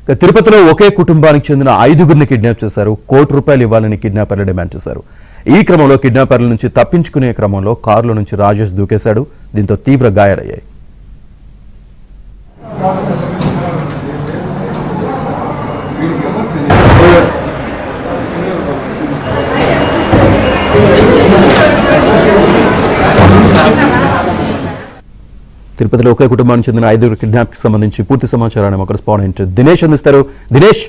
తిరుపతిలో ఒకే కుటుంబానికి చెందిన 5గురిని కిడ్నాప్ చేశారు. ₹1 కోటి ఇవ్వాలని కిడ్నాపర్లు డిమాండ్ చేశారు. ఈ క్రమంలో కిడ్నాపర్ల నుంచి తప్పించుకునే క్రమంలో కారులో నుంచి రాజేష్ దూకేశాడు. దీంతో తీవ్ర గాయాలయ్యాయి. తిరుపతిలో ఒకే కుటుంబానికి చెందిన 5గురి కిడ్నాప్ కి సంబంధించి పూర్తి సమాచారాన్ని మా కరెస్పాండెంట్ దినేష్ అందిస్తారు. దినేష్,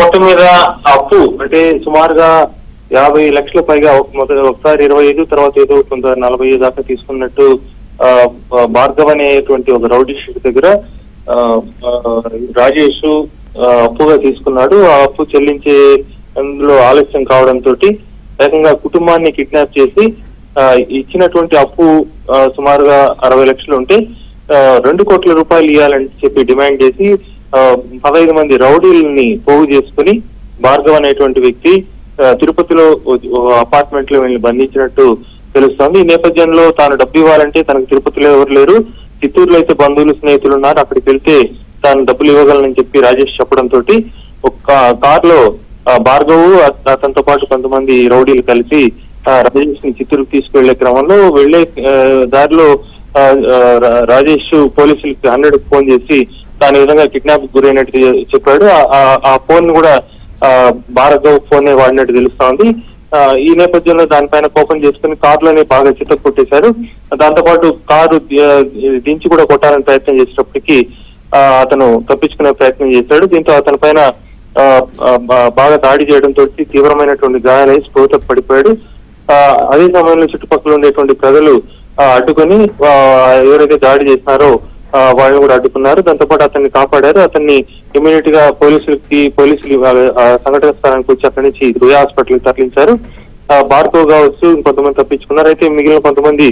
మొత్తం మీద అప్పు అంటే సుమారుగా 50 లక్షల పైగా ఒకసారి 25 తర్వాత ఏదో కొంత 40 దాకా తీసుకున్నట్టు భార్గవ్ అనేటువంటి ఒక రౌడీ షీట్ దగ్గర రాజేష్ అప్పుగా తీసుకున్నాడు. ఆ అప్పు చెల్లించే అందులో ఆలస్యం కావడంతో ఏకంగా కుటుంబాన్ని కిడ్నాప్ చేసి ఇచ్చినటువంటి అప్పు సుమారుగా 60 లక్షలు ఉంటే ₹2 కోట్ల ఇవ్వాలని చెప్పి డిమాండ్ చేసి 15 మంది రౌడీలని పోగు చేసుకుని భార్గవ్ అనేటువంటి వ్యక్తి తిరుపతిలో అపార్ట్మెంట్ లో వీళ్ళని బంధించినట్టు తెలుస్తోంది. ఈ నేపథ్యంలో తాను డబ్బు ఇవ్వాలంటే తనకు తిరుపతిలో ఎవరు లేరు, చిత్తూరులో అయితే బంధువులు స్నేహితులు ఉన్నారు, అక్కడికి వెళ్తే తాను డబ్బులు ఇవ్వగలనని చెప్పి రాజేష్ చెప్పడంతో ఒక కారులో భార్గవ్ అతనితో పాటు కొంతమంది రౌడీలు కలిసి రాజేష్ ని చిత్తూరుకు తీసుకువెళ్లే క్రమంలో వెళ్లే దారిలో రాజేష్ పోలీసులకి 100కి ఫోన్ చేసి తాను ఈ విధంగా కిడ్నాప్ గురైనట్టు చెప్పాడు. ఆ ఫోన్ కూడా భార్గవ్ ఫోన్ వాడినట్టు తెలుస్తా ఉంది. ఈ నేపథ్యంలో దానిపైన కోపం చేసుకుని కారులోనే బాగా చిత్త కొట్టేశారు. దాంతో పాటు కారు దించి కూడా కొట్టాలని ప్రయత్నం చేసేటప్పటికి అతను తప్పించుకునే ప్రయత్నం చేశాడు. దీంతో అతని పైన బాగా దాడి చేయడంతో తీవ్రమైనటువంటి గాయాలై స్పృహతో పడిపోయాడు. అదే సమయంలో చుట్టుపక్కల ఉండేటువంటి ప్రజలు అడ్డుకొని ఎవరైతే దాడి చేస్తున్నారో వాళ్ళని కూడా అడ్డుకున్నారు. దాంతో పాటు అతన్ని కాపాడారు. అతన్ని ఇమీడియట్ గా పోలీసులు సంఘటన స్థానానికి వచ్చి అక్కడి నుంచి రుయా హాస్పిటల్ తరలించారు. భార్గవ్ కావచ్చు, కొంతమంది తప్పించుకున్నారు. అయితే మిగిలిన కొంతమంది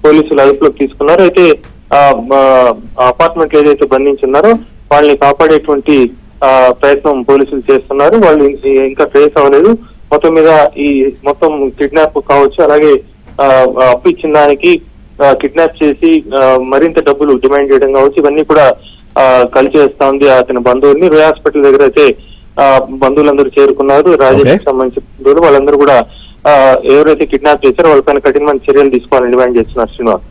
పోలీసులు అదుపులోకి తీసుకున్నారు. అయితే అపార్ట్మెంట్ ఏదైతే బంధించున్నారో వాళ్ళని కాపాడేటువంటి ప్రయత్నం పోలీసులు చేస్తున్నారు. వాళ్ళు ఇంకా ట్రేస్ అవ్వలేదు. మొత్తం మీద ఈ మొత్తం కిడ్నాప్ కావచ్చు, అలాగే అప్పు ఇచ్చిన దానికి కిడ్నాప్ చేసి మరింత డబ్బులు డిమాండ్ చేయడం కావచ్చు, ఇవన్నీ కూడా కలిసి వేస్తా ఉంది అతని బంధువుల్ని. రుయా హాస్పిటల్ దగ్గర అయితే బంధువులందరూ చేరుకున్నారు. రాజేష్ సంబంధించిన బంధువులు వాళ్ళందరూ కూడా ఎవరైతే కిడ్నాప్ చేశారో వాళ్ళపైన కఠినమైన చర్యలు తీసుకోవాలని డిమాండ్ చేస్తున్నారు. శ్రీనివాస్.